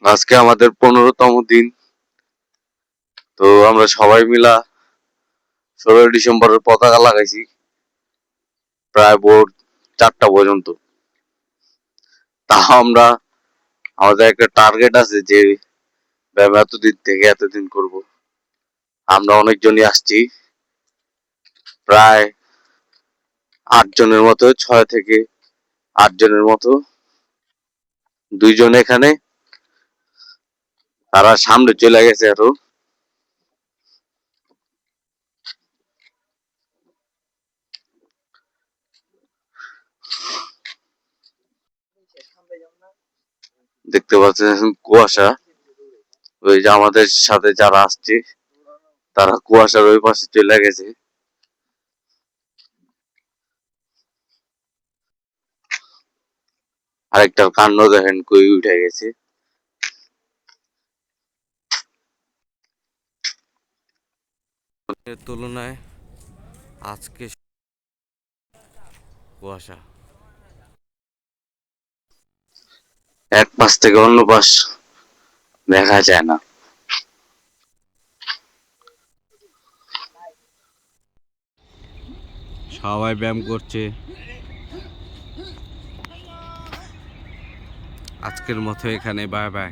আজকে আমাদের 15তম দিন। তো আমরা সবাই মিলা 16 ডিসেম্বরের পতাকা লাগাইছি প্রায় ভোর 4টা পর্যন্ত। তাও আমাদের একটা টার্গেট আছে যে ব্যায়াম এতদিন থেকে এতদিন করব। আমরা অনেকজনই আসছি, প্রায় 8 জনের মতো, 6 থেকে 8 জনের মতো। 2 জন এখানে, তারা সামনে চলে গেছে আরো। দেখতে পাচ্ছেন কুয়াশা। ওই যে আমাদের সাথে যারা আসছে তারা কুয়াশার ওই পাশে চলে গেছে। আরেকটার কাণ্ড দেখেন কই উঠে গেছে। তুলনায় আজকে কুয়াশা, এক পাশ থেকে অন্য পাশ দেখা যায় না। সবাই ব্যায়াম করছে। আজকের মতো এখানে বাই বাই।